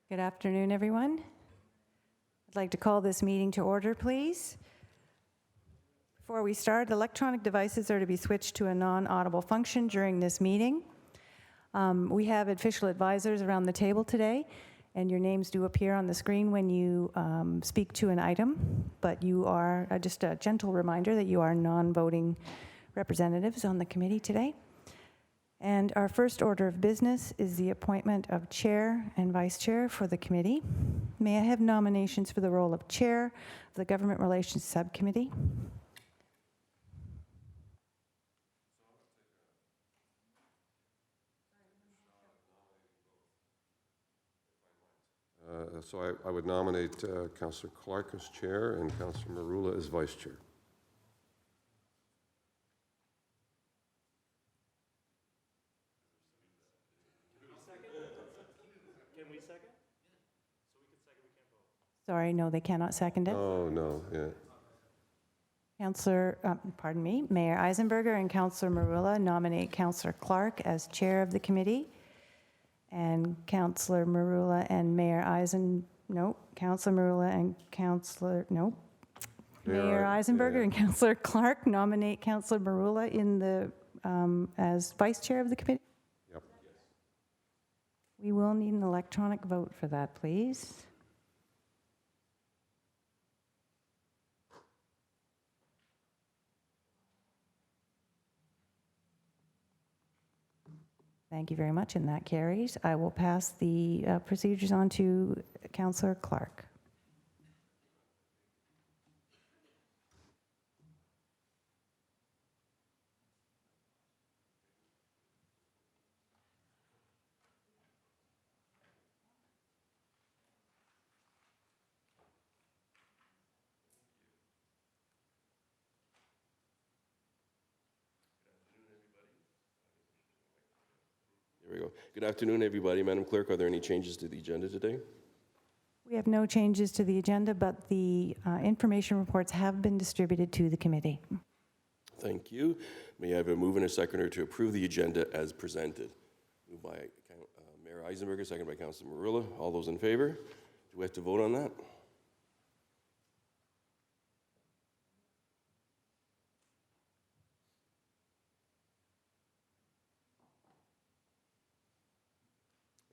Good afternoon, everyone. I'd like to call this meeting to order, please. Before we start, electronic devices are to be switched to a non-audible function during this meeting. We have official advisors around the table today, and your names do appear on the screen when you speak to an item, but you are, just a gentle reminder that you are non-voting representatives on the committee today. And our first order of business is the appointment of chair and vice chair for the committee. May I have nominations for the role of chair of the Government Relations Subcommittee? So I would nominate Councillor Clark as chair and Councillor Marula as vice chair. Sorry, no, they cannot second it. Oh, no, yeah. Mayor Eisenberger and Councillor Marula nominate Councillor Clark as chair of the committee. And Councillor Marula and Mayor Mayor Eisenberger and Councillor Clark nominate Councillor Marula in the, as vice chair of the committee. Yep. We will need an electronic vote for that, please. Thank you very much, and that carries. I will pass the procedures on to Councillor Clark. There we go. Good afternoon, everybody. Madam Clerk, are there any changes to the agenda today? We have no changes to the agenda, but the information reports have been distributed to the committee. Thank you. May I have a move and a seconder to approve the agenda as presented? Moved by Mayor Eisenberger, second by Councilor Marula. All those in favor? Do we have to vote on that?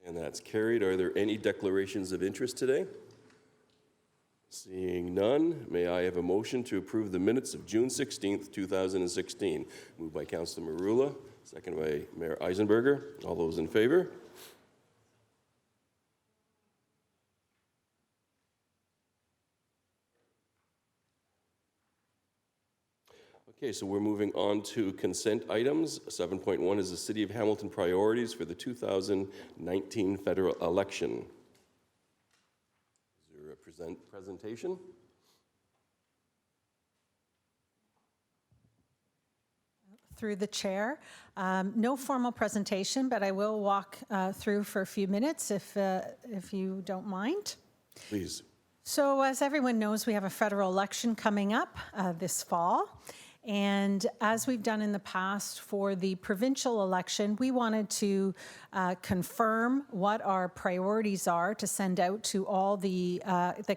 And that's carried. Are there any declarations of interest today? Seeing none, may I have a motion to approve the minutes of June 16th, 2016? Moved by Councilor Marula, second by Mayor Eisenberger. All those in favor? Okay, so we're moving on to consent items. 7.1 is the City of Hamilton priorities for the 2019 federal election. Is there a presentation? Through the chair. No formal presentation, but I will walk through for a few minutes if you don't mind. Please. So as everyone knows, we have a federal election coming up this fall. And as we've done in the past for the provincial election, we wanted to confirm what our priorities are to send out to all the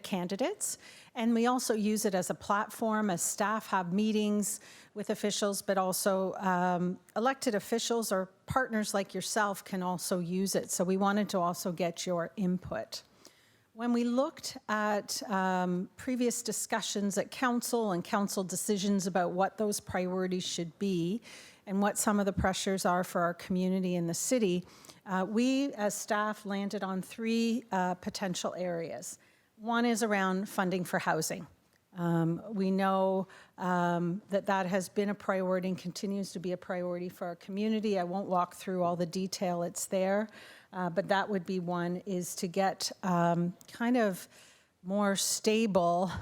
candidates. And we also use it as a platform as staff have meetings with officials, but also elected officials or partners like yourself can also use it. So we wanted to also get your input. When we looked at previous discussions at council and council decisions about what those priorities should be and what some of the pressures are for our community and the city, we as staff landed on three potential areas. One is around funding for housing. We know that has been a priority and continues to be a priority for our community. I won't walk through all the detail, it's there. But that would be one, is to get kind of more stable,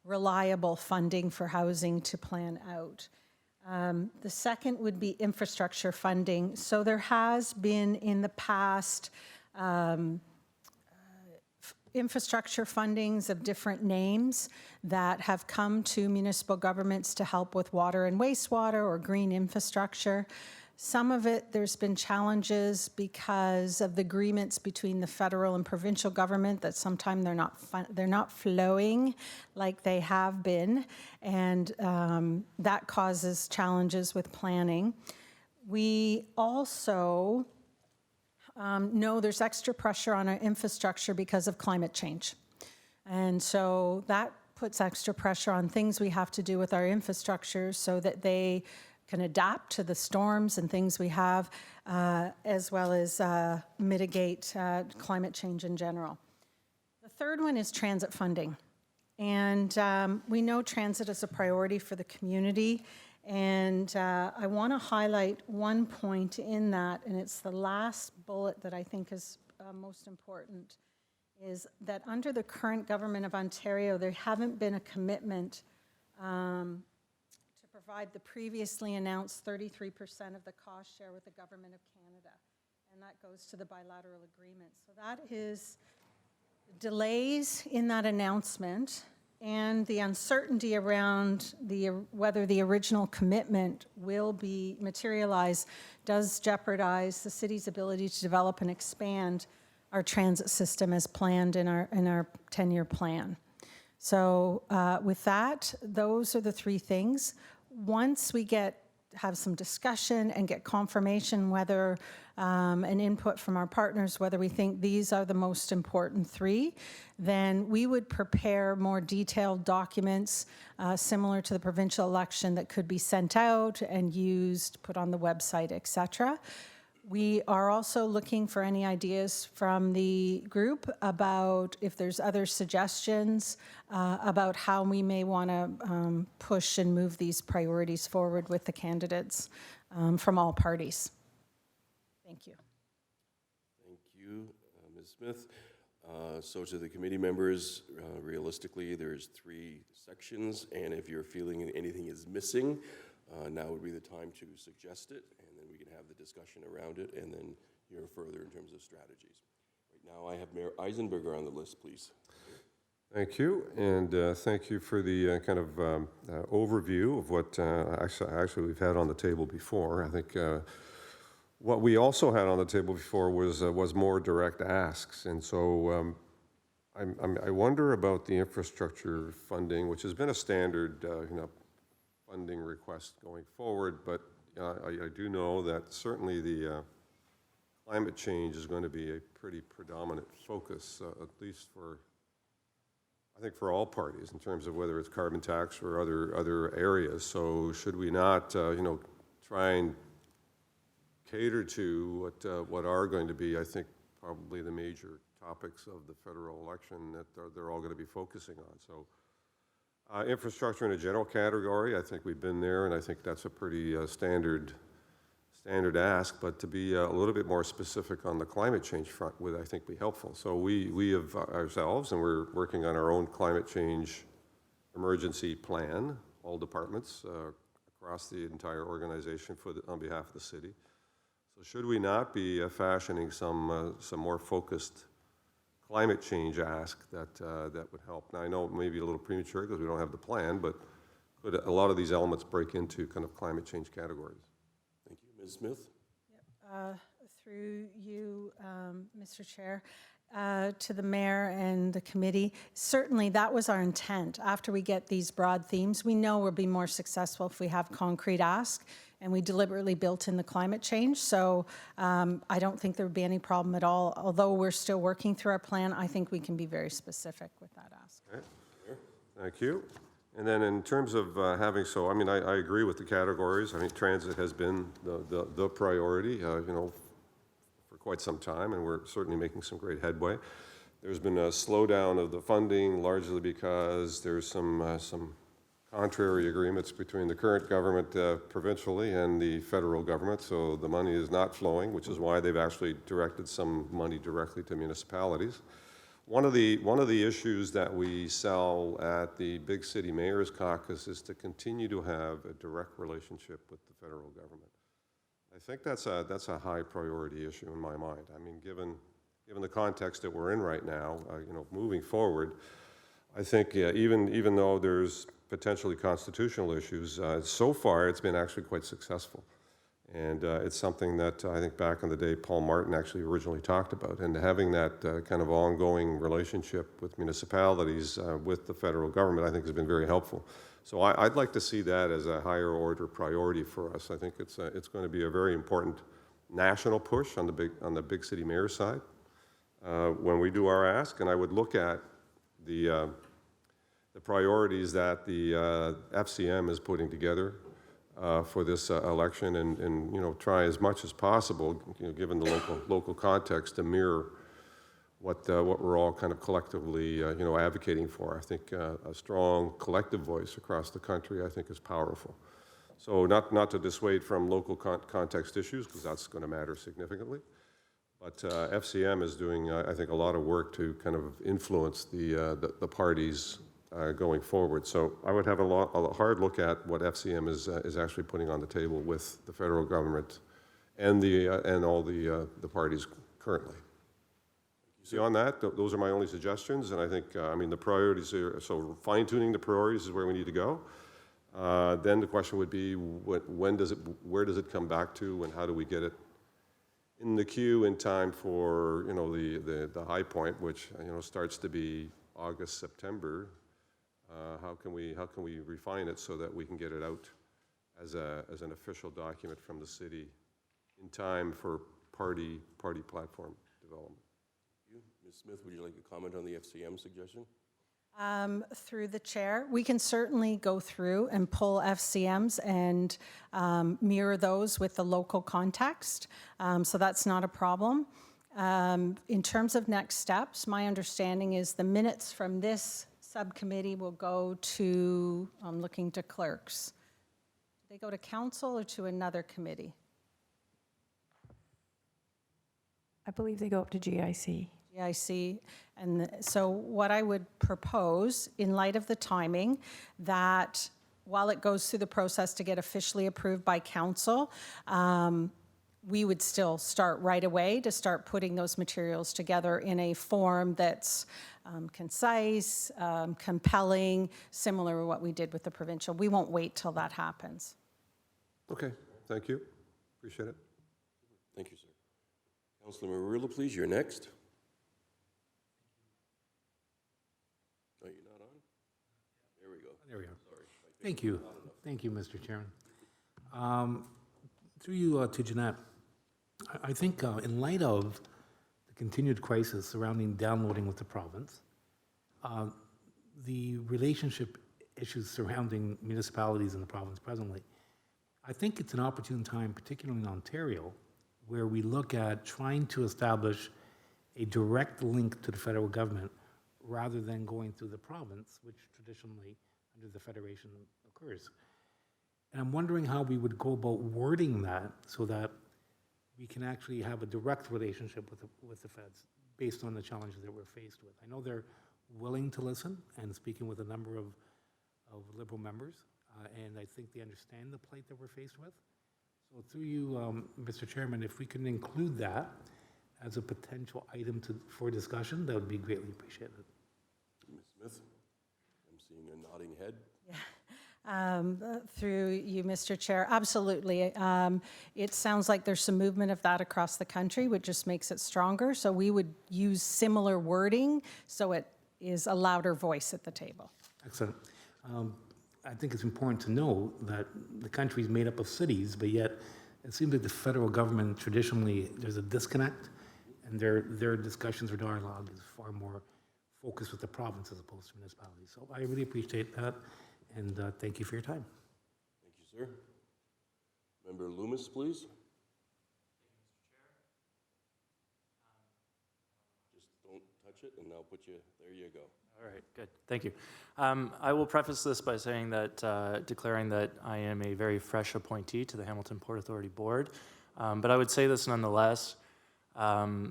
reliable funding for housing to plan out. The second would be infrastructure funding. So there has been in the past infrastructure fundings of different names that have come to municipal governments to help with water and wastewater or green infrastructure. Some of it, there's been challenges because of the agreements between the federal and provincial government that sometimes they're not flowing like they have been, and that causes challenges with planning. We also know there's extra pressure on our infrastructure because of climate change. And so that puts extra pressure on things we have to do with our infrastructure so that they can adapt to the storms and things we have, as well as mitigate climate change in general. The third one is transit funding. And we know transit is a priority for the community. And I want to highlight one point in that, and it's the last bullet that I think is most important, is that under the current government of Ontario, there haven't been a commitment to provide the previously announced 33% of the cost share with the Government of Canada. And that goes to the bilateral agreement. So that is delays in that announcement and the uncertainty around whether the original commitment will be materialized does jeopardize the city's ability to develop and expand our transit system as planned in our 10-year plan. So with that, those are the three things. Once we have some discussion and get confirmation whether an input from our partners, whether we think these are the most important three, then we would prepare more detailed documents similar to the provincial election that could be sent out and used, put on the website, et cetera. We are also looking for any ideas from the group about if there's other suggestions about how we may want to push and move these priorities forward with the candidates from all parties. Thank you. Thank you, Ms. Smith. So to the committee members, realistically, there's 3 sections, and if you're feeling anything is missing, now would be the time to suggest it, and then we can have the discussion around it, and then hear further in terms of strategies. Right now, I have Mayor Eisenberger on the list, please. Thank you, and thank you for the kind of overview of what actually we've had on the table before. I think what we also had on the table before was more direct asks, and so I wonder about the infrastructure funding, which has been a standard funding request going forward, but I do know that certainly the climate change is going to be a pretty predominant focus, at least I think for all parties, in terms of whether it's carbon tax or other areas. So should we not, try and cater to what are going to be, I think, probably the major topics of the federal election that they're all going to be focusing on. So infrastructure in a general category, I think we've been there, and I think that's a pretty standard ask, but to be a little bit more specific on the climate change front would, I think, be helpful. So we have ourselves, and we're working on our own climate change emergency plan, all departments across the entire organization on behalf of the city. So should we not be fashioning some more focused climate change ask that would help? Now, I know it may be a little premature because we don't have the plan, but could a lot of these elements break into kind of climate change categories? Thank you. Ms. Smith? Through you, Mr. Chair, to the mayor and the committee, certainly that was our intent. After we get these broad themes, we know we'll be more successful if we have concrete ask, and we deliberately built in the climate change. So I don't think there would be any problem at all. Although we're still working through our plan, I think we can be very specific with that ask. Okay. Thank you. And then in terms of I agree with the categories. I mean, transit has been the priority, for quite some time, and we're certainly making some great headway. There's been a slowdown of the funding, largely because there's some contrary agreements between the current government provincially and the federal government, so the money is not flowing, which is why they've actually directed some money directly to municipalities. One of the issues that we sell at the Big City Mayors Caucus is to continue to have a direct relationship with the federal government. I think that's a high priority issue in my mind. I mean, given the context that we're in right now, moving forward, I think even though there's potentially constitutional issues, so far it's been actually quite successful. And it's something that I think back in the day, Paul Martin actually originally talked about. And having that kind of ongoing relationship with municipalities, with the federal government, I think has been very helpful. So I'd like to see that as a higher order priority for us. I think it's going to be a very important national push on the big city mayor side when we do our ask. And I would look at the priorities that the FCM is putting together for this election, and you know, try as much as possible, you know, given the local context, to mirror what we're all kind of collectively you know, advocating for. I think a strong collective voice across the country, I think, is powerful. So not to dissuade from local context issues, because that's going to matter significantly, but FCM is doing, I think, a lot of work to kind of influence the parties going forward. So I would have a hard look at what FCM is actually putting on the table with the federal government and all the parties currently. Beyond that, those are my only suggestions, and I think I mean the priorities are, so fine-tuning the priorities is where we need to go. Then the question would be, where does it come back to, and how do we get it in the queue in time for, you know, the high point, which, you know, starts to be August, September. How can we refine it so that we can get it out as an official document from the city in time for party platform development? Ms. Smith, would you like to comment on the FCM suggestion? Through the chair, we can certainly go through and pull FCMs and mirror those with the local context. So that's not a problem. In terms of next steps, my understanding is the minutes from this subcommittee will go to, I'm looking to clerks. Do they go to council or to another committee? I believe they go up to GIC. GIC. And so what I would propose, in light of the timing, that while it goes through the process to get officially approved by council, we would still start right away to start putting those materials together in a form that's concise, compelling, similar to what we did with the provincial. We won't wait till that happens. Okay, thank you. Appreciate it. Thank you, sir. Councilor Marula, please, you're next. Oh, you're not on? There we go. There we are. Sorry. Thank you. Thank you, Mr. Chairman. Through you to Jeanette, I think in light of the continued crisis surrounding downloading with the province, the relationship issues surrounding municipalities in the province presently, I think it's an opportune time, particularly in Ontario, where we look at trying to establish a direct link to the federal government rather than going through the province, which traditionally under the federation occurs. And I'm wondering how we would go about wording that so that we can actually have a direct relationship with the feds based on the challenges that we're faced with. I know they're willing to listen and speaking with a number of Liberal members, and I think they understand the plight that we're faced with. So through you, Mr. Chairman, if we can include that as a potential item for discussion, that would be greatly appreciated. Ms. Smith, I'm seeing a nodding head. Through you, Mr. Chair, absolutely. It sounds like there's some movement of that across the country, which just makes it stronger. So we would use similar wording so it is a louder voice at the table. Excellent. I think it's important to know that the country is made up of cities, but yet it seems like the federal government traditionally, there's a disconnect, and their discussions or dialogue is far more focused with the province as opposed to municipalities. So I really appreciate that, and thank you for your time. Thank you, sir. Member Loomis, please. Just don't touch it, and I'll put you, there you go. All right, good, thank you. I will preface this by saying that, declaring that I am a very fresh appointee to the Hamilton Port Authority Board, but I would say this nonetheless. There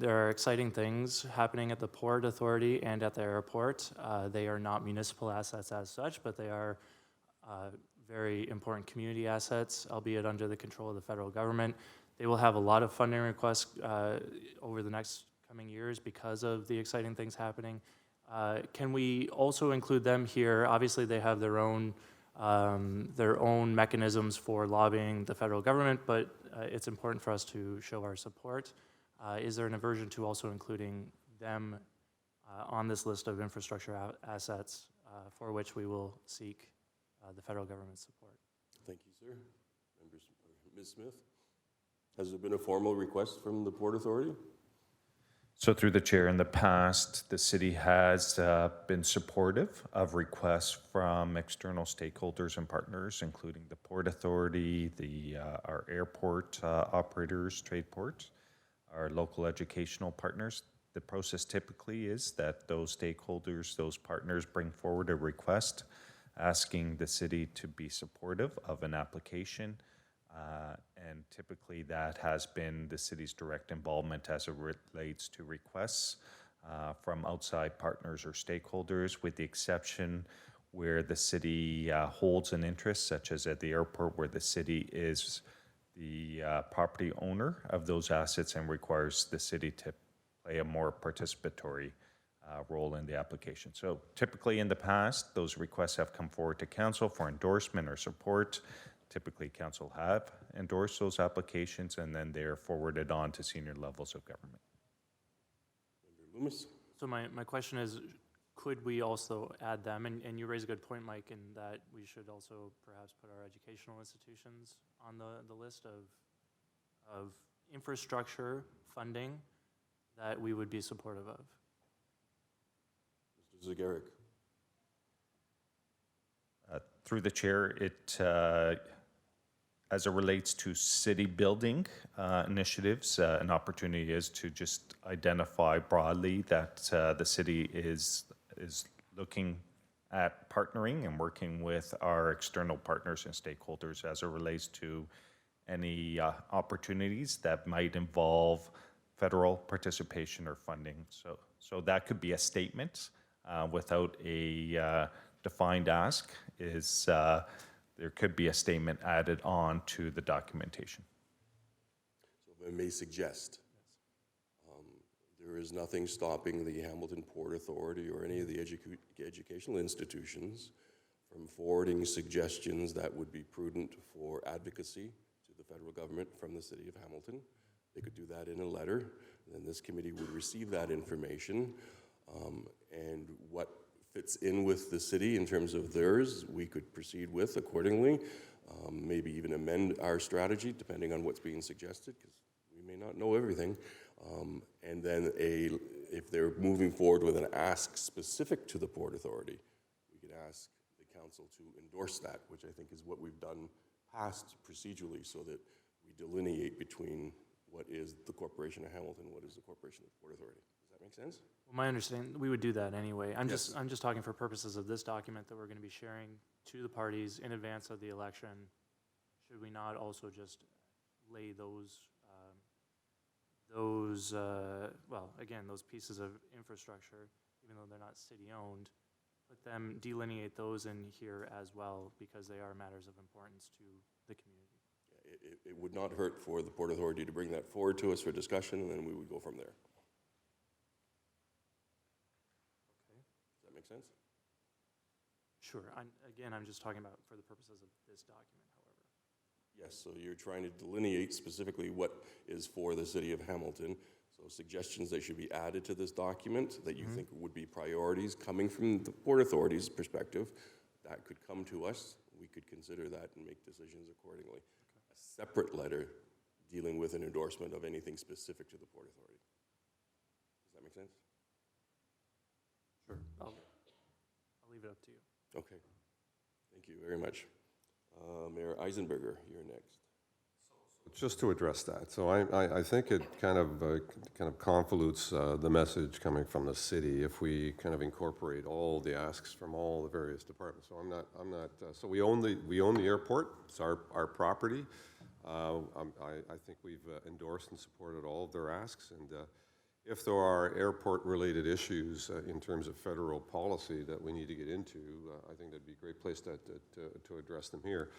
are exciting things happening at the Port Authority and at the airport. They are not municipal assets as such, but they are very important community assets, albeit under the control of the federal government. They will have a lot of funding requests over the next coming years because of the exciting things happening. Can we also include them here? Obviously, they have their own their own mechanisms for lobbying the federal government, but it's important for us to show our support. Is there an aversion to also including them on this list of infrastructure assets for which we will seek the federal government's support? Thank you, sir. Members, Ms. Smith, has there been a formal request from the Port Authority? So through the chair, in the past, the city has been supportive of requests from external stakeholders and partners, including the Port Authority, our airport operators, Tradeports, our local educational partners. The process typically is that those stakeholders, those partners bring forward a request asking the city to be supportive of an application. And typically that has been the city's direct involvement as it relates to requests from outside partners or stakeholders, with the exception where the city holds an interest, such as at the airport where the city is the property owner of those assets and requires the city to play a more participatory role in the application. So typically in the past, those requests have come forward to council for endorsement or support. Typically, council have endorsed those applications, and then they're forwarded on to senior levels of government. Member Loomis? So my question is, could we also add them? And you raise a good point, Mike, in that we should also perhaps put our educational institutions on the list of infrastructure funding that we would be supportive of. Mr. Zagaric? Through the chair, as it relates to city building initiatives, an opportunity is to just identify broadly that the city is looking at partnering and working with our external partners and stakeholders as it relates to any opportunities that might involve federal participation or funding. So that could be a statement without a defined ask. There could be a statement added on to the documentation. So if I may suggest, there is nothing stopping the Hamilton Port Authority or any of the educational institutions from forwarding suggestions that would be prudent for advocacy to the federal government from the city of Hamilton. They could do that in a letter, and then this committee would receive that information, and what fits in with the city in terms of theirs, we could proceed with accordingly, maybe even amend our strategy depending on what's being suggested, because we may not know everything. And then if they're moving forward with an ask specific to the Port Authority, we could ask the council to endorse that, which I think is what we've done past procedurally, so that we delineate between what is the Corporation of Hamilton, what is the Corporation of the Port Authority. Does that make sense? Well, my understanding, we would do that anyway. I'm Yes. just talking for purposes of this document that we're going to be sharing to the parties in advance of the election. Should we not also just lay those well, again, those pieces of infrastructure, even though they're not city-owned, put them, delineate those in here as well, because they are matters of importance to the community. It would not hurt for the Port Authority to bring that forward to us for discussion, and then we would go from there. Okay. Does that make sense? Sure. I'm just talking about for the purposes of this document, however. Yes, so you're trying to delineate specifically what is for the city of Hamilton. So suggestions that should be added to this document that you think would be priorities coming from the Port Authority's perspective, that could come to us. We could consider that and make decisions accordingly. A separate letter dealing with an endorsement of anything specific to the Port Authority. Does that make sense? Sure. I'll leave it up to you. Okay. Thank you very much. Mayor Eisenberger, you're next. Just to address that, so I think it kind of convolutes the message coming from the city if we kind of incorporate all the asks from all the various departments. So I'm not. So we own the airport. It's our property. I think we've endorsed and supported all of their asks, and if there are airport-related issues in terms of federal policy that we need to get into, I think that'd be a great place to address them here.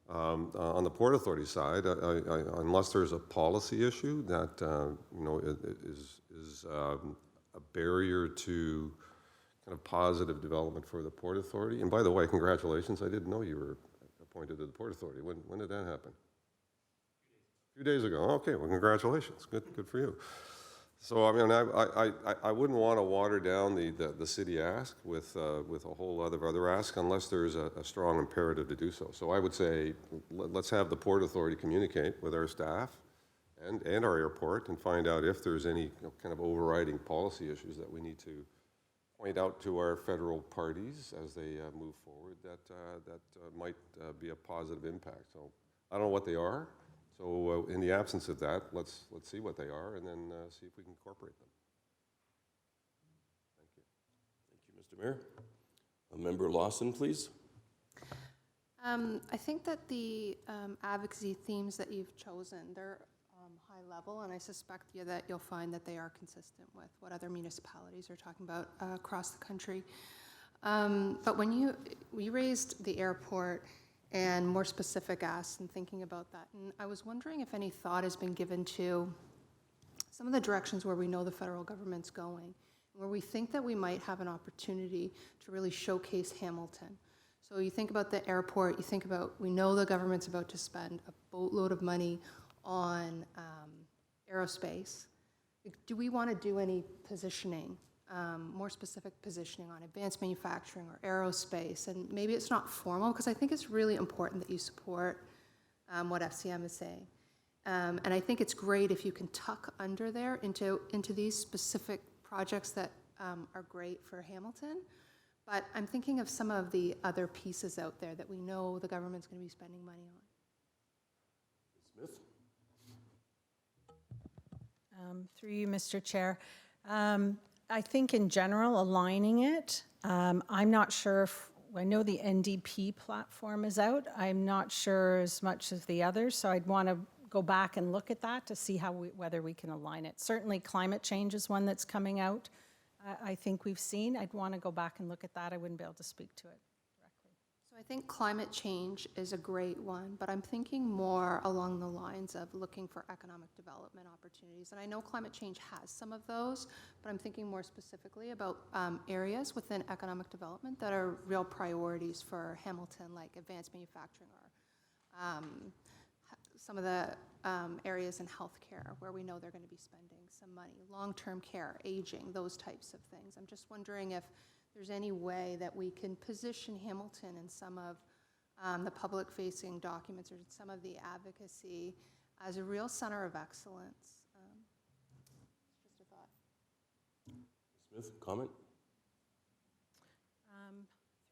On the Port Authority side, unless there's a policy issue that is a barrier to kind of positive development for the Port Authority. And by the way, congratulations, I didn't know you were appointed to the Port Authority. When did that happen? A few days ago. Okay, well, congratulations. Good for you. So, I mean, I wouldn't want to water down the city ask with a whole lot of other asks unless there's a strong imperative to do so. So I would say, let's have the Port Authority communicate with our staff and our airport and find out if there's any kind of overriding policy issues that we need to point out to our federal parties as they move forward that might be a positive impact. So I don't know what they are. So in the absence of that, let's see what they are and then see if we can incorporate them. Thank you. Thank you, Mr. Mayor. Member Lawson, please. I think that the advocacy themes that you've chosen, they're high level, and I suspect that you'll find that they are consistent with what other municipalities are talking about across the country. But when we raised the airport and more specific asks and thinking about that, and I was wondering if any thought has been given to some of the directions where we know the federal government's going, where we think that we might have an opportunity to really showcase Hamilton. So you think about the airport, you think about, we know the government's about to spend a boatload of money on aerospace. Do we want to do any positioning, more specific positioning on advanced manufacturing or aerospace? And maybe it's not formal, because I think it's really important that you support what FCM is saying. And I think it's great if you can tuck under there into these specific projects that are great for Hamilton. But I'm thinking of some of the other pieces out there that we know the government's going to be spending money on. Smith? Through you, Mr. Chair. I think in general, aligning it, I'm not sure if, I know the NDP platform is out. I'm not sure as much as the others, so I'd want to go back and look at that to see whether we can align it. Certainly climate change is one that's coming out. I think we've seen. I'd want to go back and look at that. I wouldn't be able to speak to it directly. So I think climate change is a great one, but I'm thinking more along the lines of looking for economic development opportunities. And I know climate change has some of those, but I'm thinking more specifically about areas within economic development that are real priorities for Hamilton, like advanced manufacturing or some of the areas in healthcare where we know they're going to be spending some money, long-term care, aging, those types of things. I'm just wondering if there's any way that we can position Hamilton in some of the public-facing documents or some of the advocacy as a real center of excellence. Just a thought. Smith, comment?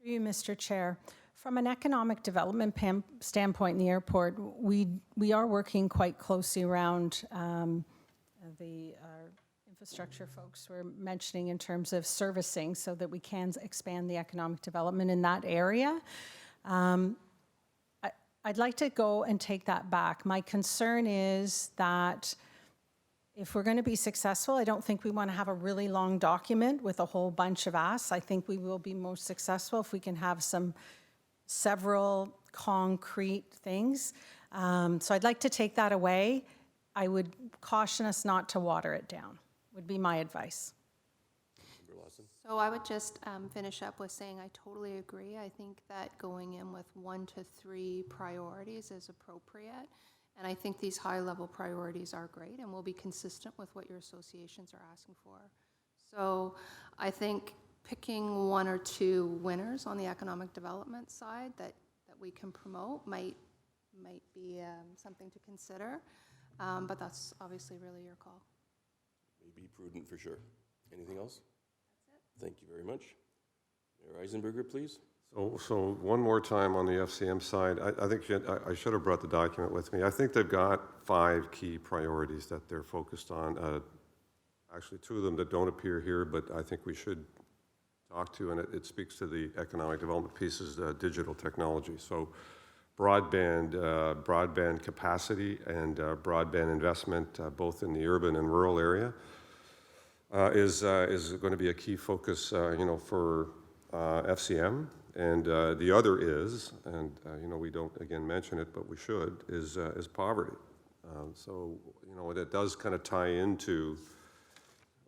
Through you, Mr. Chair. From an economic development standpoint in the airport, we are working quite closely around the infrastructure folks were mentioning in terms of servicing so that we can expand the economic development in that area. I'd like to go and take that back. My concern is that if we're going to be successful, I don't think we want to have a really long document with a whole bunch of asks. I think we will be most successful if we can have several concrete things. So I'd like to take that away. I would caution us not to water it down, would be my advice. Member Lawson? So I would just finish up with saying I totally agree. I think that going in with 1 to 3 priorities is appropriate. And I think these high-level priorities are great and will be consistent with what your associations are asking for. So I think picking 1 or 2 winners on the economic development side that we can promote might be something to consider. But that's obviously really your call. May be prudent for sure. Anything else? That's it. Thank you very much. Mayor Eisenberger, please. So one more time on the FCM side, I think I should have brought the document with me. I think they've got 5 key priorities that they're focused on. Actually, 2 of them that don't appear here, but I think we should talk to, and it speaks to the economic development pieces, digital technology. So broadband capacity and broadband investment, both in the urban and rural area, is going to be a key focus, for FCM. And the other is, and we don't again mention it, but we should, is poverty. So it does kind of tie into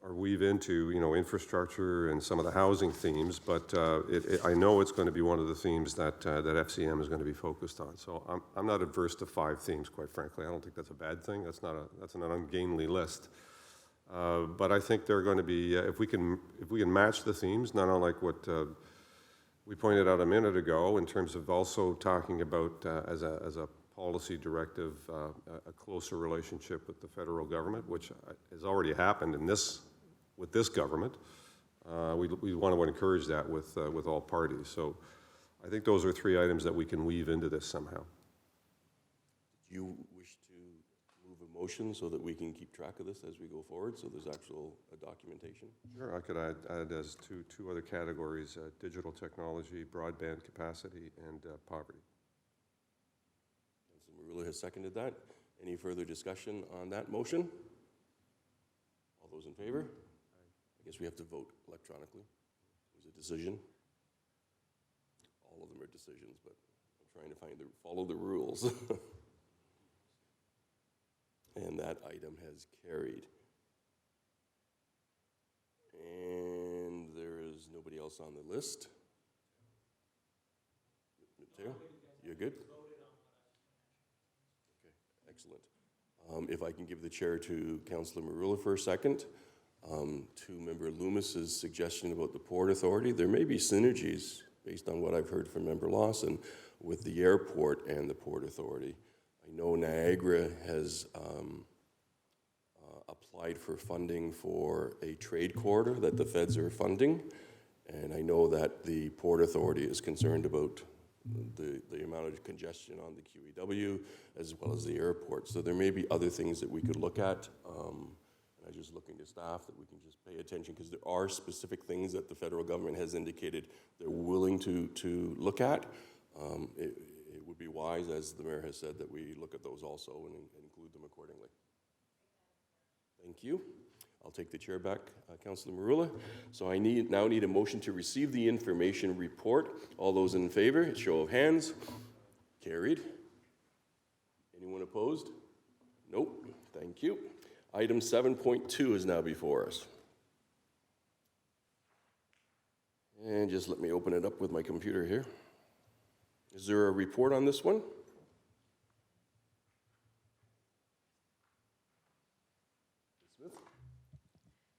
or weave into, you know, infrastructure and some of the housing themes, but I know it's going to be one of the themes that FCM is going to be focused on. So I'm not adverse to 5 themes, quite frankly. I don't think that's a bad thing. That's an ungainly list. But I think they're going to be, if we can match the themes, not unlike what we pointed out a minute ago, in terms of also talking about as a policy directive, a closer relationship with the federal government, which has already happened with this government. We want to encourage that with all parties. So I think those are 3 items that we can weave into this somehow. Do you wish to move a motion so that we can keep track of this as we go forward, so there's actual documentation? Sure, I could add as two other categories, digital technology, broadband capacity, and poverty. Councilor Marula has seconded that. Any further discussion on that motion? All those in favor? I guess we have to vote electronically. It was a decision. All of them are decisions, but I'm trying to follow the rules. And that item has carried. And there is nobody else on the list. Mateo, you're good? Okay, excellent. If I can give the chair to Councillor Marula for a second. To Member Loomis's suggestion about the Port Authority, there may be synergies based on what I've heard from Member Lawson with the airport and the Port Authority. I know Niagara has applied for funding for a trade corridor that the feds are funding, and I know that the Port Authority is concerned about the amount of congestion on the QEW as well as the airport. So there may be other things that we could look at. I'm just looking to staff that we can just pay attention, because there are specific things that the federal government has indicated they're willing to look at. It would be wise, as the mayor has said, that we look at those also and include them accordingly. Thank you. I'll take the chair back, Councillor Marula. So I now need a motion to receive the information report. All those in favor, show of hands. Carried. Anyone opposed? Nope. Thank you. Item 7.2 is now before us. And just let me open it up with my computer here. Is there a report on this one? Smith,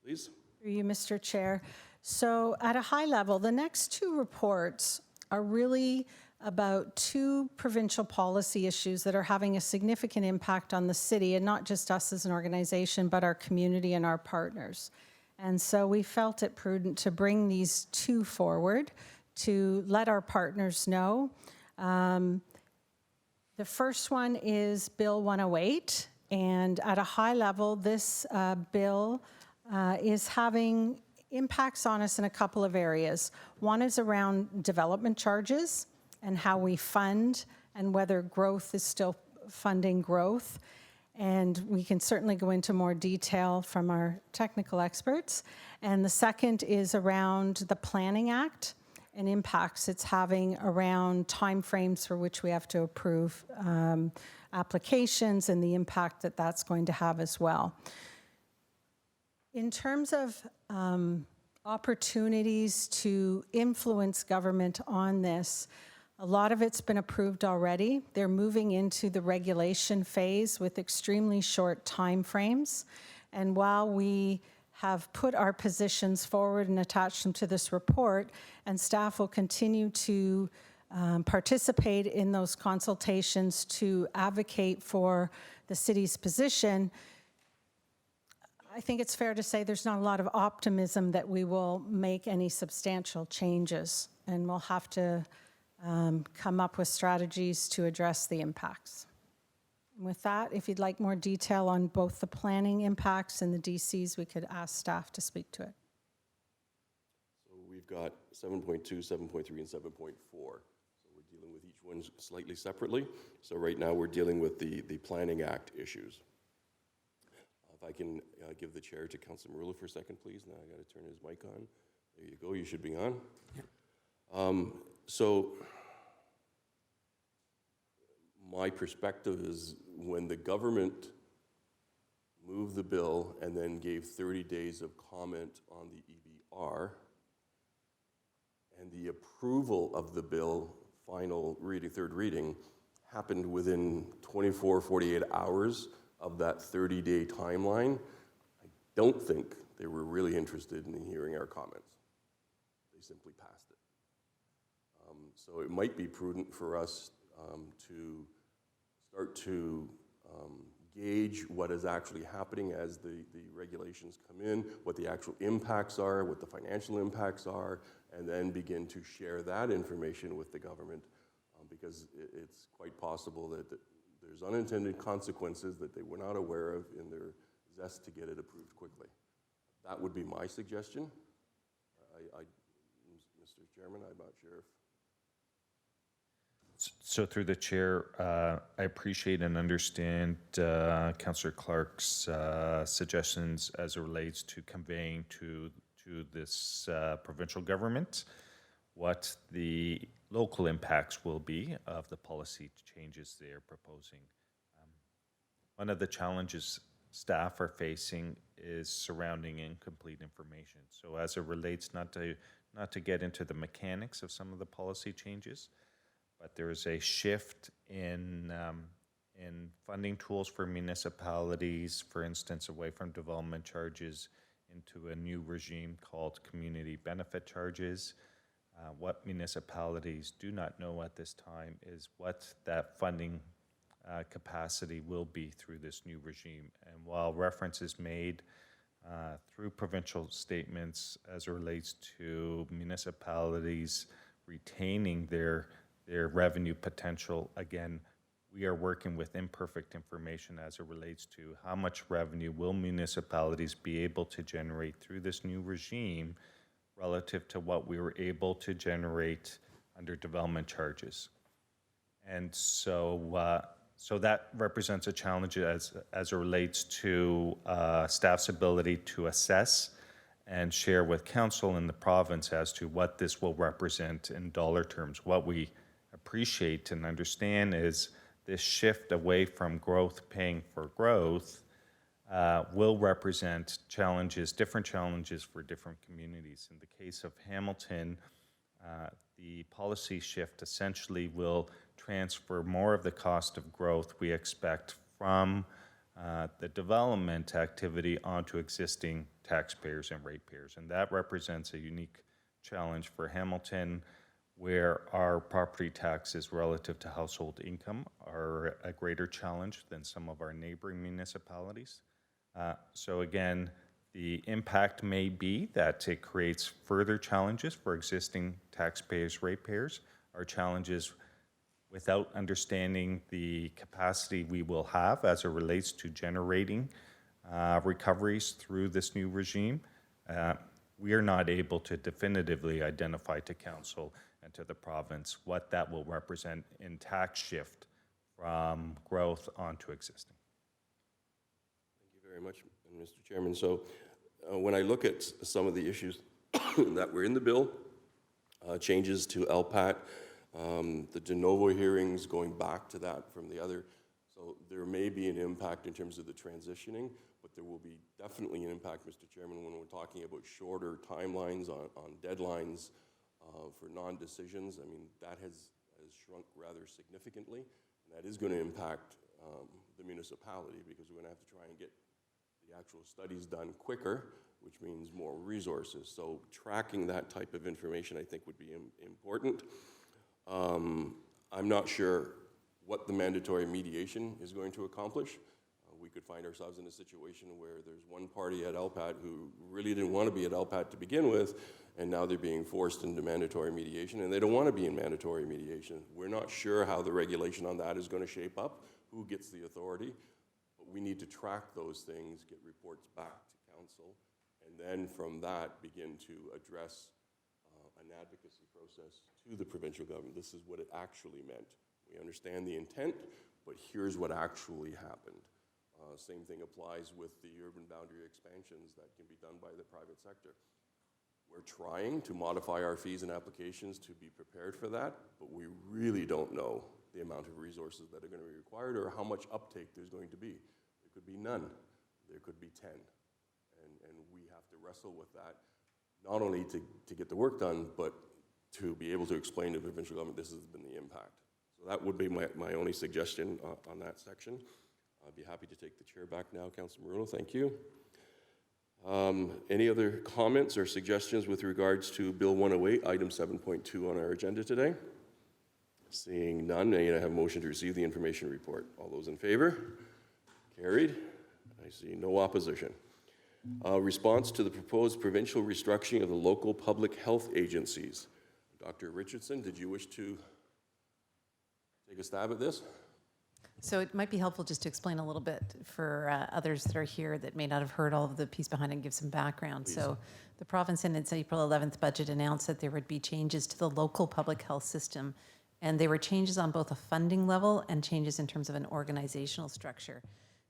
please. Through you, Mr. Chair. So at a high level, the next 2 reports are really about 2 provincial policy issues that are having a significant impact on the city, and not just us as an organization, but our community and our partners. And so we felt it prudent to bring these 2 forward to let our partners know. The first one is Bill 108, and at a high level, this bill is having impacts on us in a couple of areas. One is around development charges and how we fund, and whether growth is still funding growth. And we can certainly go into more detail from our technical experts. And the second is around the Planning Act and impacts it's having around timeframes for which we have to approve applications, and the impact that that's going to have as well. In terms of opportunities to influence government on this, a lot of it's been approved already. They're moving into the regulation phase with extremely short timeframes. And while we have put our positions forward and attached them to this report, and staff will continue to participate in those consultations to advocate for the city's position, I think it's fair to say there's not a lot of optimism that we will make any substantial changes, and we'll have to come up with strategies to address the impacts. And with that, if you'd like more detail on both the planning impacts and the DCs, we could ask staff to speak to it. So we've got 7.2, 7.3, and 7.4. So we're dealing with each one slightly separately. So right now we're dealing with the Planning Act issues. If I can give the chair to Councilor Marula for a second, please. Now I got to turn his mic on. There you go. You should be on. Yeah. So my perspective is, when the government moved the bill, and then gave 30 days of comment on the EBR. And the approval of the bill, final reading, third reading, happened within 24, 48 hours of that 30-day timeline. I don't think they were really interested in hearing our comments. They simply passed it. So it might be prudent for us to start to gauge what is actually happening as the regulations come in, what the actual impacts are, what the financial impacts are, and then begin to share that information with the government, because it's quite possible that there's unintended consequences that they were not aware of in their zest to get it approved quickly. That would be my suggestion. Mr. Chairman, I'm not sure if... So through the chair, I appreciate and understand Councillor Clark's suggestions as it relates to conveying to this provincial government what the local impacts will be of the policy changes they are proposing. One of the challenges staff are facing is surrounding incomplete information. So as it relates, not to get into the mechanics of some of the policy changes, but there is a shift in funding tools for municipalities, for instance, away from development charges into a new regime called community benefit charges. What municipalities do not know at this time is what that funding capacity will be through this new regime. And while reference is made through provincial statements as it relates to municipalities retaining their revenue potential, again, we are working with imperfect information as it relates to how much revenue will municipalities be able to generate through this new regime relative to what we were able to generate under development charges. And so that represents a challenge as it relates to staff's ability to assess and share with council in the province as to what this will represent in dollar terms. What we appreciate and understand is this shift away from growth paying for growth will represent challenges, different challenges for different communities. In the case of Hamilton, the policy shift essentially will transfer more of the cost of growth we expect from the development activity onto existing taxpayers and ratepayers. And that represents a unique challenge for Hamilton, where our property taxes relative to household income are a greater challenge than some of our neighboring municipalities. So again, the impact may be that it creates further challenges for existing taxpayers, ratepayers. Our challenges without understanding the capacity we will have as it relates to generating recoveries through this new regime. We are not able to definitively identify to council and to the province what that will represent in tax shift from growth onto existing. Thank you very much, Mr. Chairman. So when I look at some of the issues that were in the bill, changes to LPAT, the de novo hearings, going back to that from the other, so there may be an impact in terms of the transitioning, but there will be definitely an impact, Mr. Chairman, when we're talking about shorter timelines on deadlines for non-decisions. I mean, that has shrunk rather significantly, and that is going to impact the municipality, because we're going to have to try and get the actual studies done quicker, which means more resources. So tracking that type of information, I think, would be important. I'm not sure what the mandatory mediation is going to accomplish. We could find ourselves in a situation where there's one party at LPAT who really didn't want to be at LPAT to begin with, and now they're being forced into mandatory mediation, and they don't want to be in mandatory mediation. We're not sure how the regulation on that is going to shape up, who gets the authority, but we need to track those things, get reports back to council, and then from that begin to address an advocacy process to the provincial government. This is what it actually meant. We understand the intent, but here's what actually happened. Same thing applies with the urban boundary expansions that can be done by the private sector. We're trying to modify our fees and applications to be prepared for that, but we really don't know the amount of resources that are going to be required or how much uptake there's going to be. There could be none. there could be 10. And we have to wrestle with that, not only to get the work done, but to be able to explain to the provincial government this has been the impact. So that would be my only suggestion on that section. I'd be happy to take the chair back now, Councilor Maruno. Thank you. Any other comments or suggestions with regards to Bill 108, item 7.2 on our agenda today? Seeing none, may I have a motion to receive the information report? All those in favor? Carried. I see no opposition. Response to the proposed provincial restructuring of the local public health agencies. Dr. Richardson, did you wish to take a stab at this? So it might be helpful just to explain a little bit for others that are here that may not have heard all of the piece behind it and give some background. So the province in its April 11th budget announced that there would be changes to the local public health system, and they were changes on both a funding level and changes in terms of an organizational structure.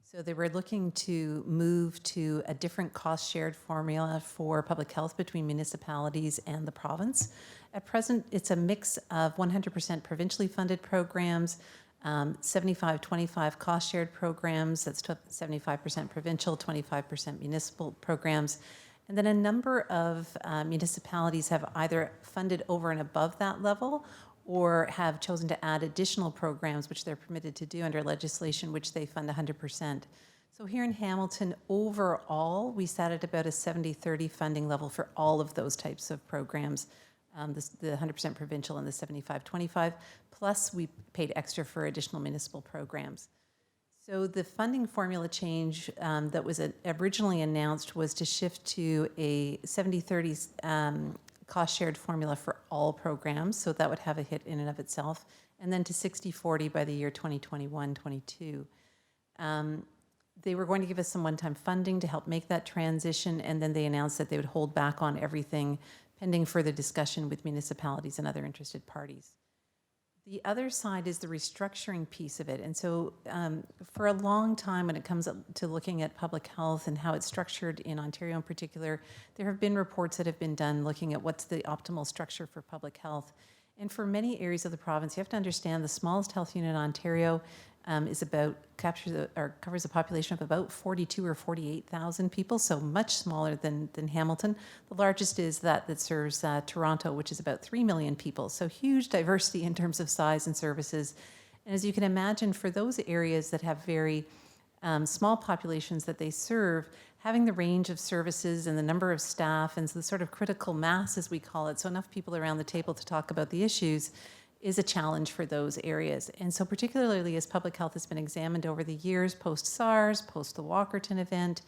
So they were looking to move to a different cost-shared formula for public health between municipalities and the province. At present, it's a mix of 100% provincially funded programs, 75-25 cost-shared programs, that's 75% provincial, 25% municipal programs. And then a number of municipalities have either funded over and above that level or have chosen to add additional programs, which they're permitted to do under legislation, which they fund 100%. So here in Hamilton, overall, we sat at about a 70-30 funding level for all of those types of programs, the 100% provincial and the 75-25, plus we paid extra for additional municipal programs. So the funding formula change that was originally announced was to shift to a 70-30 cost-shared formula for all programs, so that would have a hit in and of itself, and then to 60-40 by the year 2021-22. They were going to give us some one-time funding to help make that transition, and then they announced that they would hold back on everything pending further discussion with municipalities and other interested parties. The other side is the restructuring piece of it. And so for a long time, when it comes to looking at public health and how it's structured in Ontario in particular, there have been reports that have been done looking at what's the optimal structure for public health. And for many areas of the province, you have to understand the smallest health unit in Ontario covers a population of about 42 or 48,000 people, so much smaller than Hamilton. The largest is that serves Toronto, which is about 3 million people, so huge diversity in terms of size and services. And as you can imagine, for those areas that have very small populations that they serve, having the range of services and the number of staff and the sort of critical mass, as we call it, so enough people around the table to talk about the issues, is a challenge for those areas. And so particularly as public health has been examined over the years, post-SARS, post the Walkerton event,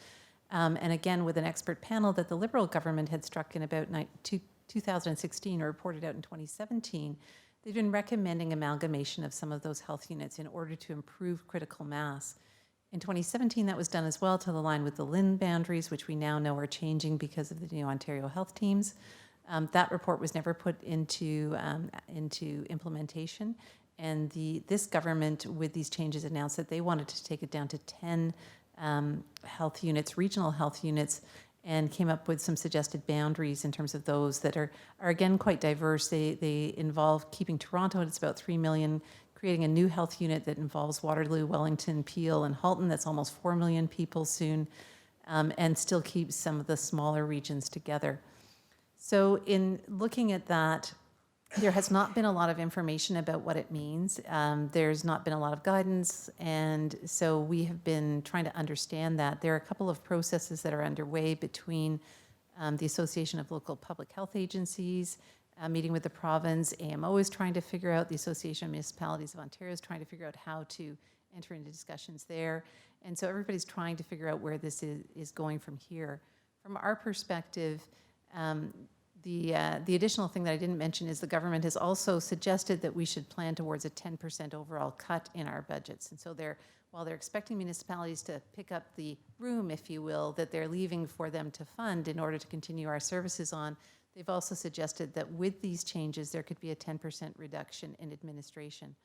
and again with an expert panel that the Liberal government had struck in about 2016 or reported out in 2017, they've been recommending amalgamation of some of those health units in order to improve critical mass. In 2017, that was done as well to align with the LHIN boundaries, which we now know are changing because of the new Ontario health teams. That report was never put into implementation, and this government, with these changes, announced that they wanted to take it down to 10 health units, regional health units, and came up with some suggested boundaries in terms of those that are again quite diverse. They involve keeping Toronto at it's about 3 million, creating a new health unit that involves Waterloo, Wellington, Peel, and Halton. That's almost 4 million people soon, and still keeps some of the smaller regions together. So in looking at that, there has not been a lot of information about what it means. There's not been a lot of guidance, and so we have been trying to understand that. There are a couple of processes that are underway between the Association of Local Public Health Agencies, meeting with the province. AMO is trying to figure out, the Association of Municipalities of Ontario is trying to figure out how to enter into discussions there. And so everybody's trying to figure out where this is going from here. From our perspective, the additional thing that I didn't mention is the government has also suggested that we should plan towards a 10% overall cut in our budgets. And so while they're expecting municipalities to pick up the room, if you will, that they're leaving for them to fund in order to continue our services on, they've also suggested that with these changes, there could be a 10% reduction in administration.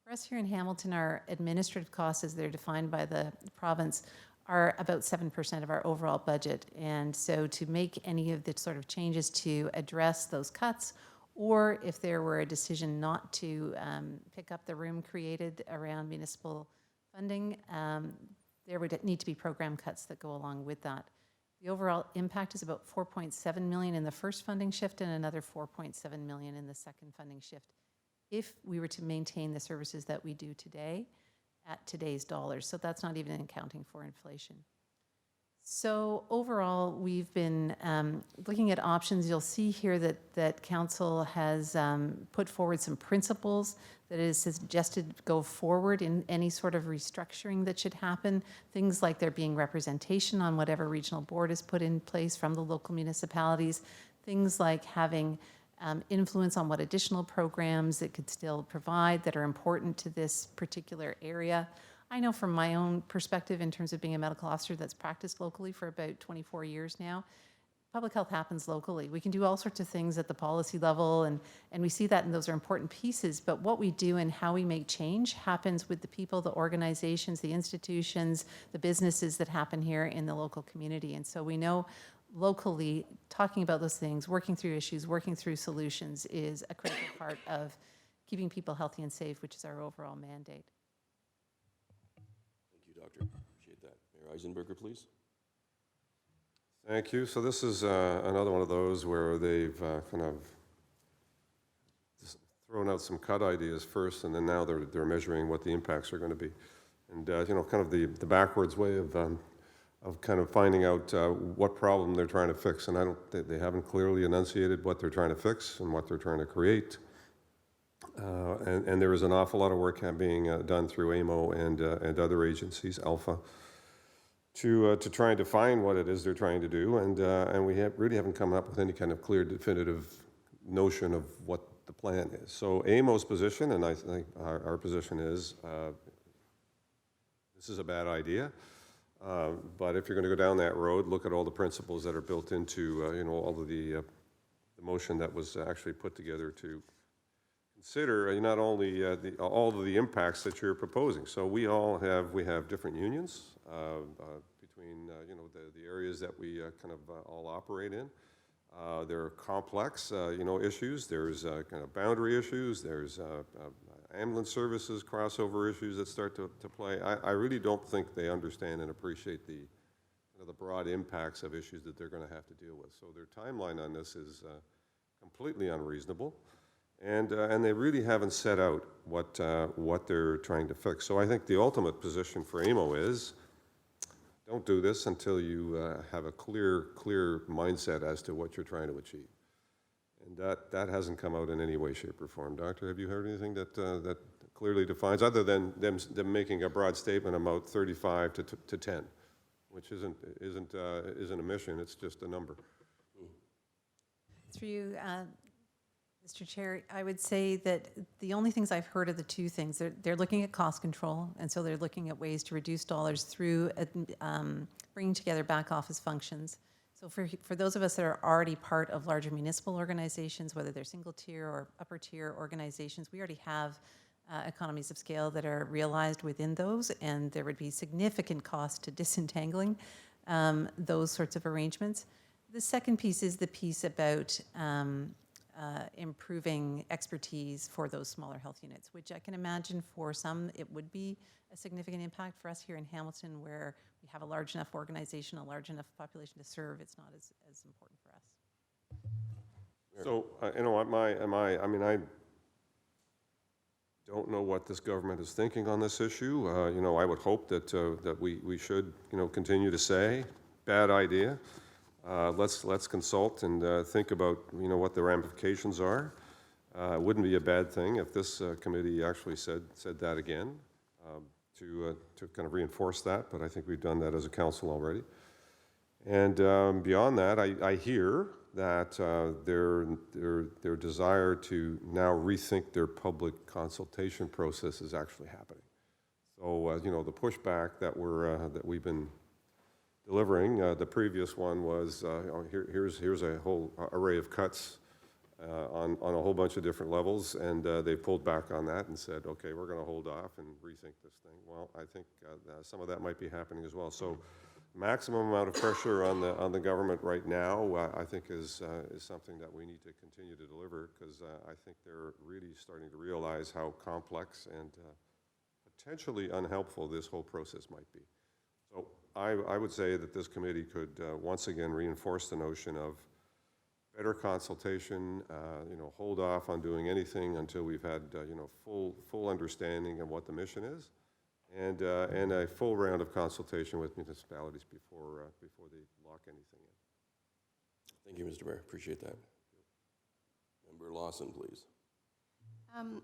For us here in Hamilton, our administrative costs, as they're defined by the province, are about 7% of our overall budget. And so to make any of the sort of changes to address those cuts, or if there were a decision not to pick up the room created around municipal funding, there would need to be program cuts that go along with that. The overall impact is about 4.7 million in the first funding shift and another 4.7 million in the second funding shift, if we were to maintain the services that we do today at today's dollars. So that's not even accounting for inflation. So overall, we've been looking at options. You'll see here that Council has put forward some principles that is suggested go forward in any sort of restructuring that should happen. Things like there being representation on whatever regional board is put in place from the local municipalities. Things like having influence on what additional programs it could still provide that are important to this particular area. I know from my own perspective, in terms of being a medical officer that's practiced locally for about 24 years now, public health happens locally. We can do all sorts of things at the policy level, and we see that, and those are important pieces. But what we do and how we make change happens with the people, the organizations, the institutions, the businesses that happen here in the local community. And so we know locally, talking about those things, working through issues, working through solutions is a critical part of keeping people healthy and safe, which is our overall mandate. Thank you, Doctor. Appreciate that. Mayor Eisenberger, please. Thank you. So this is another one of those where they've kind of just thrown out some cut ideas first, and then now they're measuring what the impacts are going to be. And kind of the backwards way of kind of finding out what problem they're trying to fix. And they haven't clearly enunciated what they're trying to fix and what they're trying to create. And there is an awful lot of work being done through AMO and other agencies, Alpha, to try and define what it is they're trying to do. And we really haven't come up with any kind of clear, definitive notion of what the plan is. So AMO's position, and I think our position is, this is a bad idea. But if you're going to go down that road, look at all the principles that are built into all of the motion that was actually put together to consider not only all of the impacts that you're proposing. So we have different unions between the areas that we kind of all operate in. There are complex issues. There's kind of boundary issues. There's ambulance services crossover issues that start to play. I really don't think they understand and appreciate the broad impacts of issues that they're going to have to deal with. So their timeline on this is completely unreasonable, and they really haven't set out what they're trying to fix. So I think the ultimate position for AMO is, don't do this until you have a clear mindset as to what you're trying to achieve. And that hasn't come out in any way, shape, or form. Doctor, have you heard anything that clearly defines, other than them making a broad statement about 35 to 10, which isn't a mission, it's just a number. Through you, Mr. Chair, I would say that the only things I've heard are the two things. They're looking at cost control, and so they're looking at ways to reduce dollars through bringing together back office functions. So for those of us that are already part of larger municipal organizations, whether they're single tier or upper tier organizations, we already have economies of scale that are realized within those, and there would be significant cost to disentangling those sorts of arrangements. The second piece is the piece about improving expertise for those smaller health units, which I can imagine for some it would be a significant impact. For us here in Hamilton, where we have a large enough organization, a large enough population to serve, it's not as important for us. So, I don't know what this government is thinking on this issue. I would hope that we should, continue to say, bad idea. Let's consult and think about, what the ramifications are. It wouldn't be a bad thing if this committee actually said that again, to kind of reinforce that, but I think we've done that as a council already. And beyond that, I hear that their desire to now rethink their public consultation process is actually happening. So, the pushback that we've been delivering, the previous one was, here's a whole array of cuts on a whole bunch of different levels, and they pulled back on that and said, okay, we're going to hold off and rethink this thing. Well, I think some of that might be happening as well. So maximum amount of pressure on the government right now, I think is something that we need to continue to deliver, because I think they're really starting to realize how complex and potentially unhelpful this whole process might be. So I would say that this committee could once again reinforce the notion of better consultation, hold off on doing anything until we've had, full understanding of what the mission is, and a full round of consultation with municipalities before they lock anything in. Thank you, Mr. Mayor. Appreciate that. Member Lawson, please.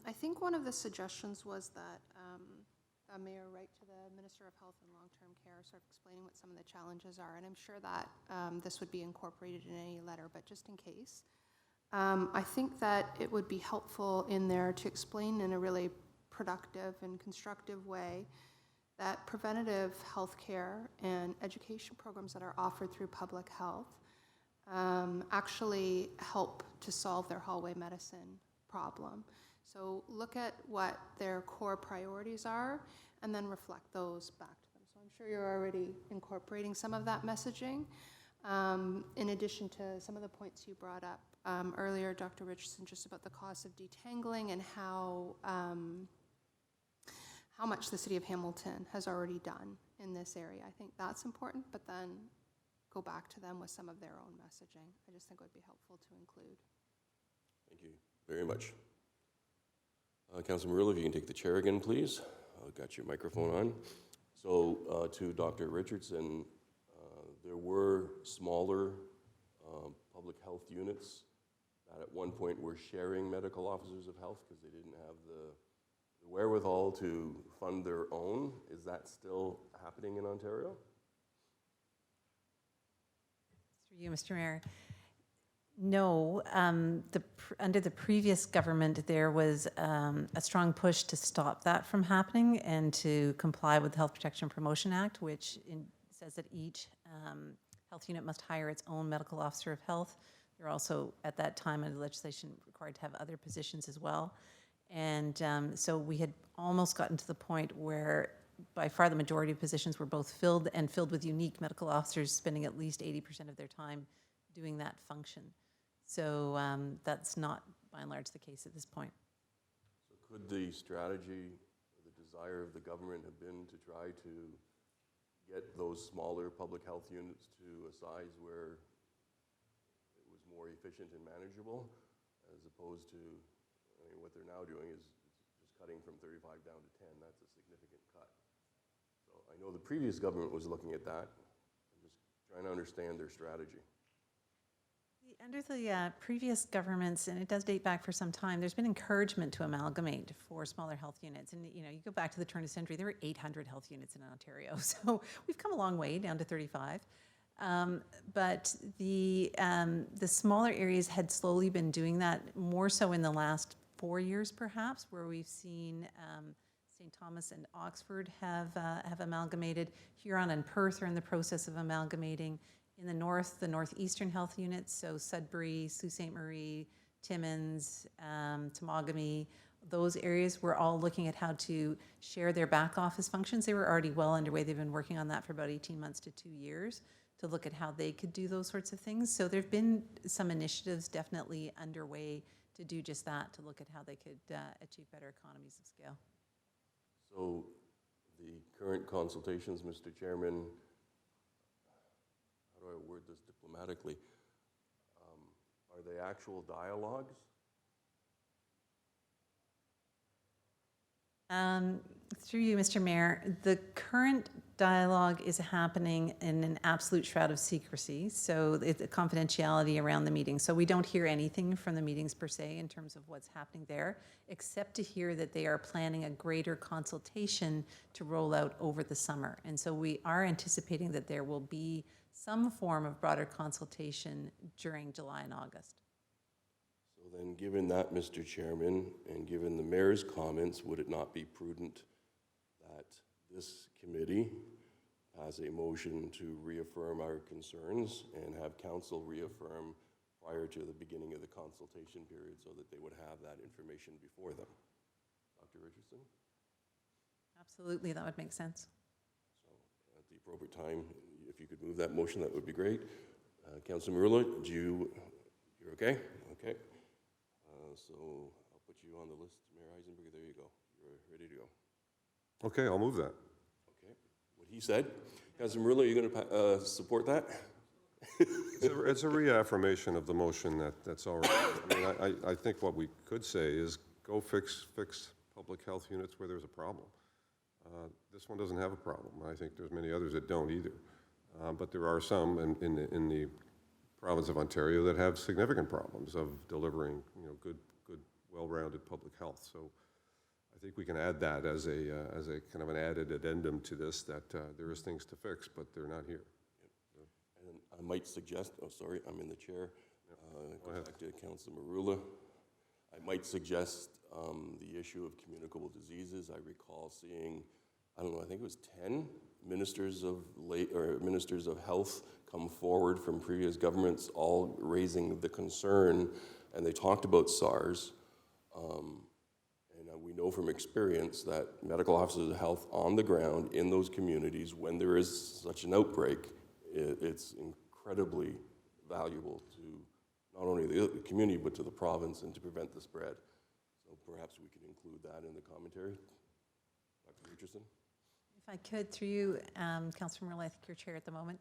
I think one of the suggestions was that Mayor write to the Minister of Health and Long-Term Care, sort of explaining what some of the challenges are, and I'm sure that this would be incorporated in any letter, but just in case. I think that it would be helpful in there to explain in a really productive and constructive way that preventative health care and education programs that are offered through public health actually help to solve their hallway medicine problem. So look at what their core priorities are and then reflect those back to them. So I'm sure you're already incorporating some of that messaging. In addition to some of the points you brought up earlier, Dr. Richardson, just about the cost of detangling and how much the City of Hamilton has already done in this area. I think that's important, but then go back to them with some of their own messaging. I just think it would be helpful to include. Thank you very much. Councilor Murillo, if you can take the chair again, please. I've got your microphone on. So to Dr. Richardson, there were smaller public health units that at one point were sharing medical officers of health because they didn't have the wherewithal to fund their own. Is that still happening in Ontario? Through you, Mr. Mayor. No, under the previous government, there was a strong push to stop that from happening and to comply with the Health Protection Promotion Act, which says that each health unit must hire its own medical officer of health. They're also, at that time, under legislation, required to have other positions as well. And so we had almost gotten to the point where by far the majority of positions were both filled and filled with unique medical officers spending at least 80% of their time doing that function. So that's not, by and large, the case at this point. So could the strategy, or the desire of the government have been to try to get those smaller public health units to a size where it was more efficient and manageable, as opposed to, I mean, what they're now doing is just cutting from 35 down to 10. That's a significant cut. So I know the previous government was looking at that. I'm just trying to understand their strategy. Under the previous governments, and it does date back for some time, there's been encouragement to amalgamate for smaller health units. And you go back to the turn of the century, there were 800 health units in Ontario. So we've come a long way, down to 35. But the smaller areas had slowly been doing that, more so in the last 4 years, perhaps, where we've seen St. Thomas and Oxford have amalgamated. Huron and Perth are in the process of amalgamating. In the north, the northeastern health units, so Sudbury, Sault Ste. Marie, Timmins, Temagami, those areas, we're all looking at how to share their back office functions. They were already well underway. They've been working on that for about 18 months to 2 years to look at how they could do those sorts of things. So there have been some initiatives definitely underway to do just that, to look at how they could achieve better economies of scale. So the current consultations, Mr. Chairman, how do I word this diplomatically? Are they actual dialogues? Through you, Mr. Mayor, the current dialogue is happening in an absolute shroud of secrecy, so it's a confidentiality around the meeting. So we don't hear anything from the meetings per se in terms of what's happening there, except to hear that they are planning a greater consultation to roll out over the summer. And so we are anticipating that there will be some form of broader consultation during July and August. So then, given that, Mr. Chairman, and given the mayor's comments, would it not be prudent that this committee has a motion to reaffirm our concerns and have council reaffirm prior to the beginning of the consultation period so that they would have that information before them? Dr. Richardson? Absolutely, that would make sense. So at the appropriate time, if you could move that motion, that would be great. Councilor Murillo, you're okay? Okay. So I'll put you on the list, Mayor Eisenberg. There you go. You're ready to go. Okay, I'll move that. Okay. What he said. Councilor Marilla, are you going to support that? It's a reaffirmation of the motion that's already, I mean, I think what we could say is go fix public health units where there's a problem. This one doesn't have a problem. I think there's many others that don't either. But there are some in the province of Ontario that have significant problems of delivering, good, well-rounded public health. So I think we can add that as a kind of an added addendum to this, that there is things to fix, but they're not here. And I might suggest, oh, sorry, I'm in the chair. Go back to Councilor Marula. I might suggest the issue of communicable diseases. I recall seeing, I don't know, I think it was 10 ministers of health come forward from previous governments, all raising the concern, and they talked about SARS. And we know from experience that medical officers of health on the ground in those communities, when there is such an outbreak, it's incredibly valuable to not only the community, but to the province and to prevent the spread. So perhaps we can include that in the commentary. Dr. Richardson? If I could, through you, Councilor Merle, I think you're chair at the moment.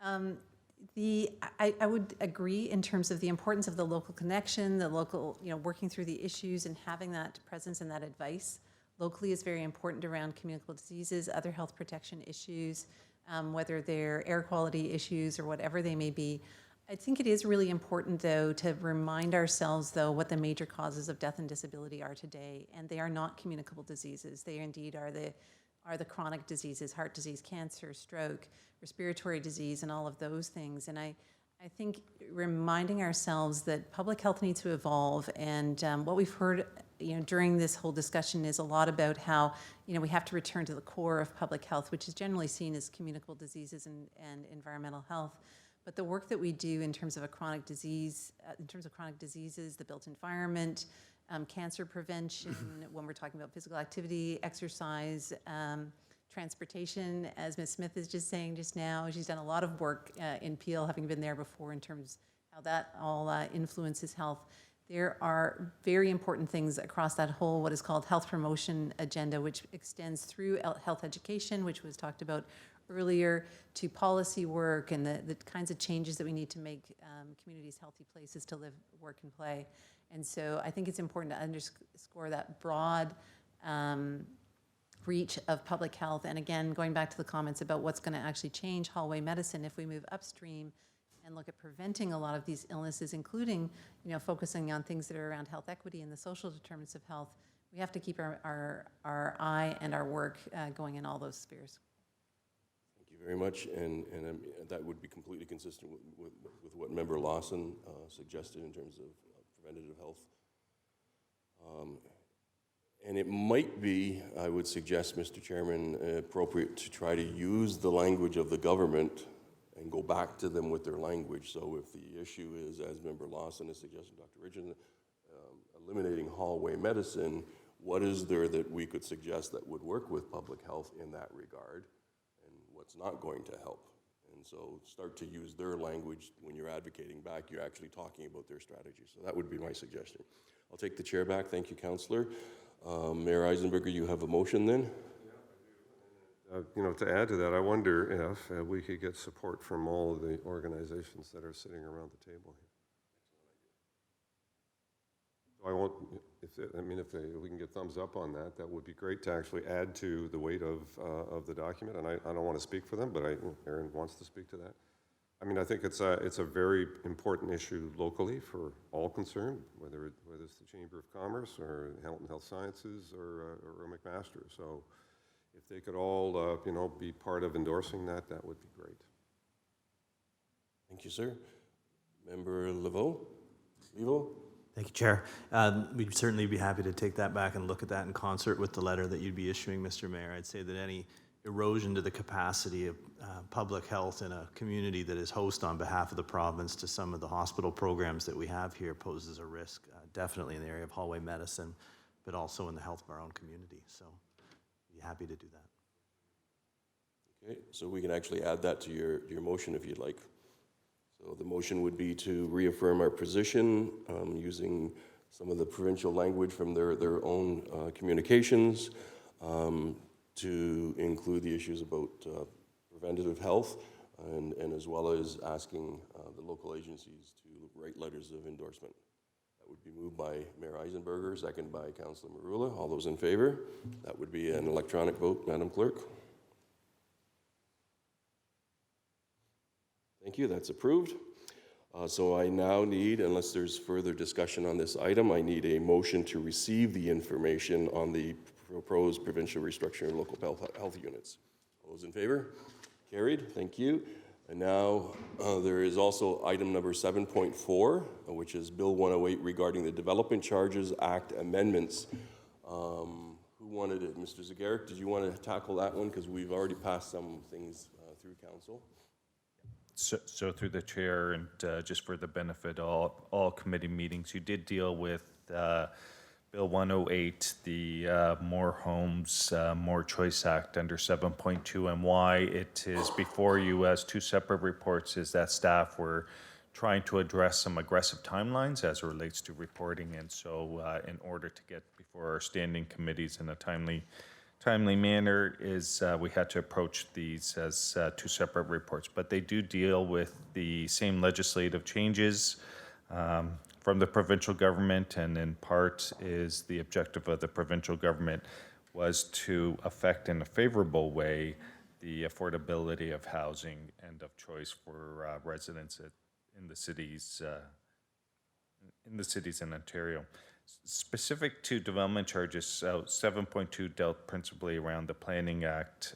I would agree in terms of the importance of the local connection, the local, working through the issues and having that presence and that advice locally is very important around communicable diseases, other health protection issues, whether they're air quality issues or whatever they may be. I think it is really important, though, to remind ourselves, though, what the major causes of death and disability are today, and they are not communicable diseases. They indeed are the chronic diseases, heart disease, cancer, stroke, respiratory disease, and all of those things. And I think reminding ourselves that public health needs to evolve, and what we've heard during this whole discussion is a lot about how we have to return to the core of public health, which is generally seen as communicable diseases and environmental health. But the work that we do in terms of a chronic disease, the built environment, cancer prevention, when we're talking about physical activity, exercise, transportation, as Ms. Smith is just saying just now, she's done a lot of work in Peel, having been there before, in terms of how that all influences health. There are very important things across that whole, what is called health promotion agenda, which extends through health education, which was talked about earlier, to policy work and the kinds of changes that we need to make communities healthy places to live, work, and play. And so I think it's important to underscore that broad reach of public health. And again, going back to the comments about what's going to actually change hallway medicine if we move upstream and look at preventing a lot of these illnesses, including focusing on things that are around health equity and the social determinants of health, we have to keep our eye and our work going in all those spheres. Thank you very much, and that would be completely consistent with what Member Lawson suggested in terms of preventative health. And it might be, I would suggest, Mr. Chairman, appropriate to try to use the language of the government and go back to them with their language. So if the issue is, as Member Lawson is suggesting, Dr. Richardson, eliminating hallway medicine, what is there that we could suggest that would work with public health in that regard, and what's not going to help? And so start to use their language when you're advocating back, you're actually talking about their strategy. So that would be my suggestion. I'll take the chair back. Thank you, Councillor. Mayor Eisenberger, you have a motion then? To add to that, I wonder if we could get support from all of the organizations that are sitting around the table here. So I won't, if we can get thumbs up on that, that would be great to actually add to the weight of the document. And I don't want to speak for them, but Aaron wants to speak to that. I think it's a very important issue locally for all concerned, whether it's the Chamber of Commerce or Hamilton Health Sciences or McMaster. So if they could all, be part of endorsing that, that would be great. Thank you, sir. Member Leveau? Thank you, Chair. We'd certainly be happy to take that back and look at that in concert with the letter that you'd be issuing, Mr. Mayor. I'd say that any erosion to the capacity of public health in a community that is host on behalf of the province to some of the hospital programs that we have here poses a risk, definitely in the area of hallway medicine, but also in the health of our own community. So be happy to do that. Okay, so we can actually add that to your motion if you'd like. So the motion would be to reaffirm our position using some of the provincial language from their own communications, to include the issues about preventative health, and as well as asking the local agencies to write letters of endorsement. That would be moved by Mayor Eisenberger, second by Councillor Marula. All those in favor? That would be an electronic vote, Madam Clerk. Thank you, that's approved. So I now need, unless there's further discussion on this item, I need a motion to receive the information on the proposed provincial restructuring of local health units. All those in favor? Carried, thank you. And now there is also item number 7.4, which is Bill 108 regarding the Development Charges Act amendments. Who wanted it? Mr. Zagaric, did you want to tackle that one? Because we've already passed some things through council. So through the chair and just for the benefit of all committee meetings, you did deal with Bill 108, the More Homes, More Choice Act under 7.2, and why it is before you as two separate reports is that staff were trying to address some aggressive timelines as it relates to reporting, and so in order to get before our standing committees in a timely manner is we had to approach these as two separate reports, but they do deal with the same legislative changes from the provincial government, and in part is the objective of the provincial government was to affect in a favorable way the affordability of housing and of choice for residents in the cities in Ontario. Specific to development charges, so 7.2 dealt principally around the Planning Act.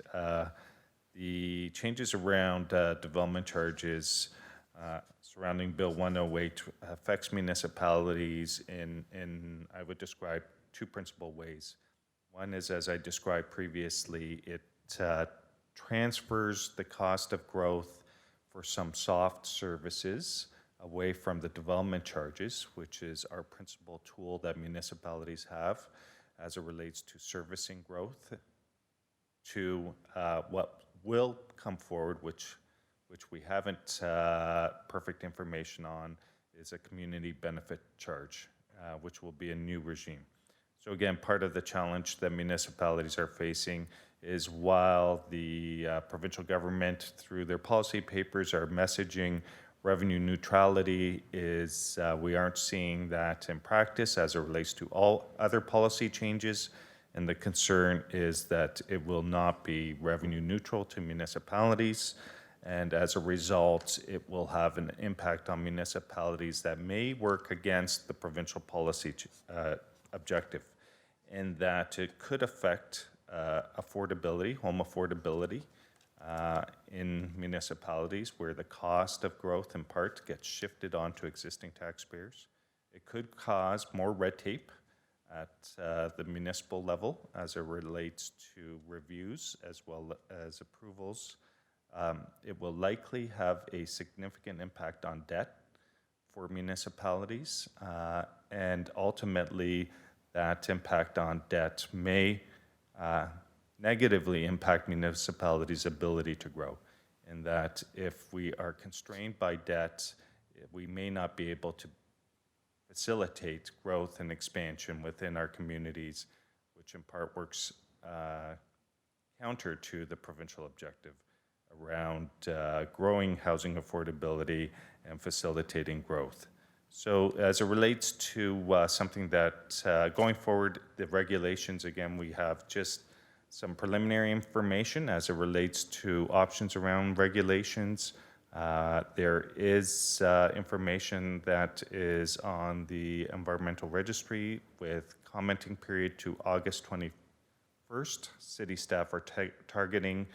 The changes around development charges surrounding Bill 108 affects municipalities in I would describe two principal ways. One is, as I described previously, it transfers the cost of growth for some soft services away from the development charges, which is our principal tool that municipalities have as it relates to servicing growth, to what will come forward, which we haven't perfect information on, is a community benefit charge, which will be a new regime. So again, part of the challenge that municipalities are facing is while the provincial government, through their policy papers, are messaging revenue neutrality, is we aren't seeing that in practice as it relates to all other policy changes. And the concern is that it will not be revenue neutral to municipalities. And as a result, it will have an impact on municipalities that may work against the provincial policy objective, in that it could affect affordability, home affordability, in municipalities where the cost of growth in part gets shifted onto existing taxpayers. It could cause more red tape at the municipal level as it relates to reviews as well as approvals. It will likely have a significant impact on debt for municipalities, and ultimately that impact on debt may negatively impact municipalities' ability to grow, in that if we are constrained by debt, we may not be able to facilitate growth and expansion within our communities, which in part works counter to the provincial objective around growing housing affordability and facilitating growth. So as it relates to something that going forward, the regulations, again, we have just some preliminary information as it relates to options around regulations. There is information that is on the environmental registry with commenting period to August 21st. City staff are targeting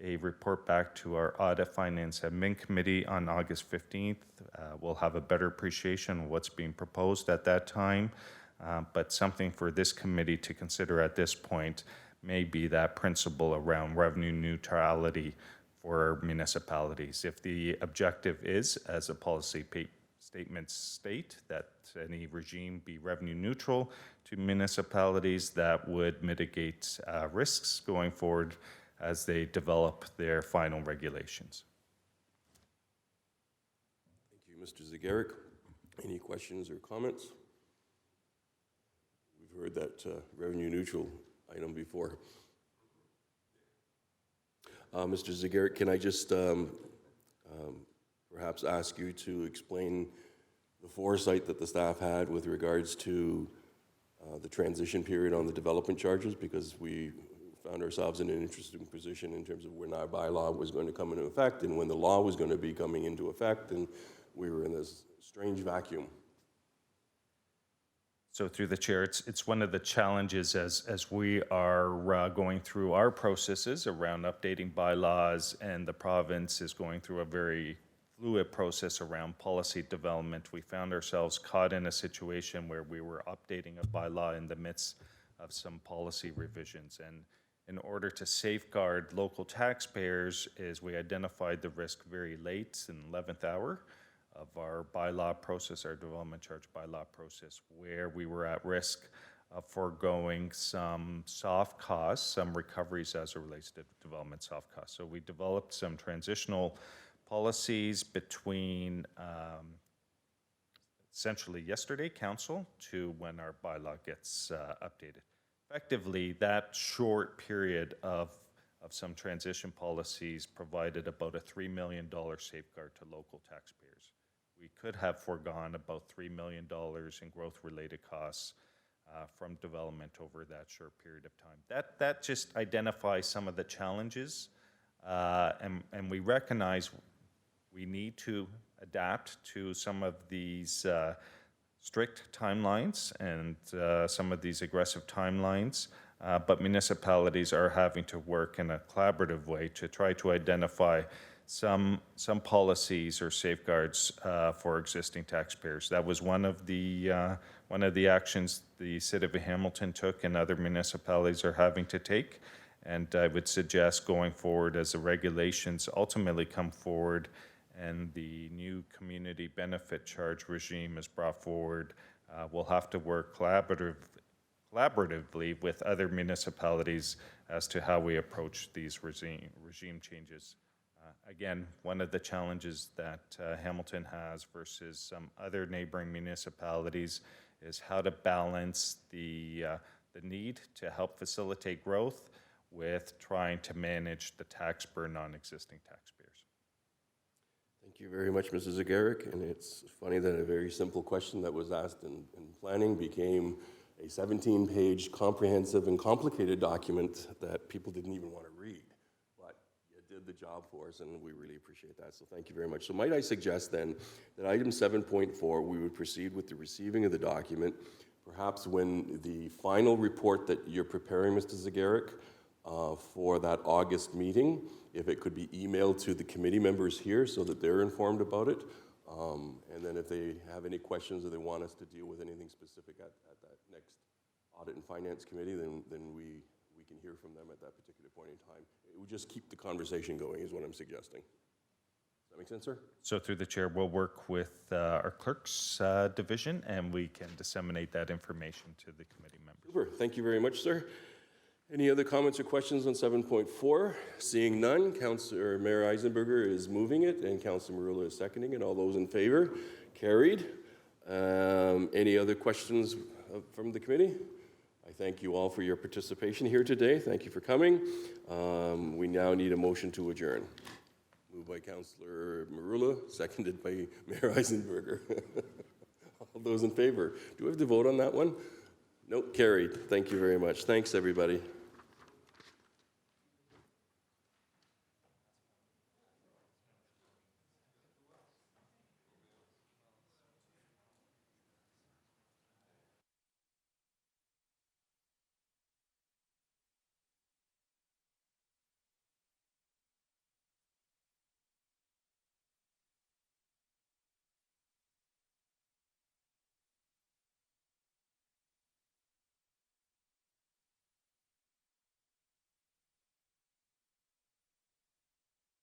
a report back to our Audit, Finance, Admin Committee on August 15th. We'll have a better appreciation of what's being proposed at that time, but something for this committee to consider at this point may be that principle around revenue neutrality for municipalities. If the objective is, as the policy statements state, that any regime be revenue neutral to municipalities, that would mitigate risks going forward as they develop their final regulations. Thank you, Mr. Zagaric. Any questions or comments? We've heard that revenue neutral item before. Mr. Zagarek, can I just perhaps ask you to explain the foresight that the staff had with regards to the transition period on the development charges? Because we found ourselves in an interesting position in terms of when our bylaw was going to come into effect and when the law was going to be coming into effect, and we were in this strange vacuum. So through the chair, it's one of the challenges as we are going through our processes around updating bylaws, and the province is going through a very fluid process around policy development. We found ourselves caught in a situation where we were updating a bylaw in the midst of some policy revisions. And in order to safeguard local taxpayers, is we identified the risk very late in the 11th hour of our bylaw process, our development charge bylaw process, where we were at risk of foregoing some soft costs, some recoveries as it relates to development soft costs. So we developed some transitional policies between essentially yesterday, council, to when our bylaw gets updated. Effectively, that short period of some transition policies provided about a $3 million safeguard to local taxpayers. We could have foregone about $3 million in growth-related costs from development over that short period of time. That just identifies some of the challenges, and we recognize we need to adapt to some of these strict timelines and some of these aggressive timelines, but municipalities are having to work in a collaborative way to try to identify some policies or safeguards for existing taxpayers. That was one of the actions the City of Hamilton took and other municipalities are having to take. And I would suggest going forward, as the regulations ultimately come forward and the new community benefit charge regime is brought forward, we'll have to work collaboratively with other municipalities as to how we approach these regime changes. Again, one of the challenges that Hamilton has versus some other neighboring municipalities is how to balance the need to help facilitate growth with trying to manage the tax burden on existing taxpayers. Thank you very much, Mrs. Zagarek. And it's funny that a very simple question that was asked in planning became a 17-page comprehensive and complicated document that people didn't even want to read. But you did the job for us, and we really appreciate that. So thank you very much. So might I suggest then that item 7.4, we would proceed with the receiving of the document, perhaps when the final report that you're preparing, Mr. Zagarek, for that August meeting, if it could be emailed to the committee members here so that they're informed about it. And then if they have any questions or they want us to deal with anything specific at that next Audit and Finance Committee, then we can hear from them at that particular point in time. It would just keep the conversation going is what I'm suggesting. Does that make sense, sir? So through the chair, we'll work with our clerk's division, and we can disseminate that information to the committee members. Super. Thank you very much, sir. Any other comments or questions on 7.4? Seeing none, Councillor Mayor Eisenberger is moving it, and Councillor Marula is seconding it. All those in favor? Carried. Any other questions from the committee? I thank you all for your participation here today. Thank you for coming. We now need a motion to adjourn. Moved by Councillor Marula, seconded by Mayor Eisenberger. All those in favor? Do we have to vote on that one? Nope, carried. Thank you very much. Thanks, everybody.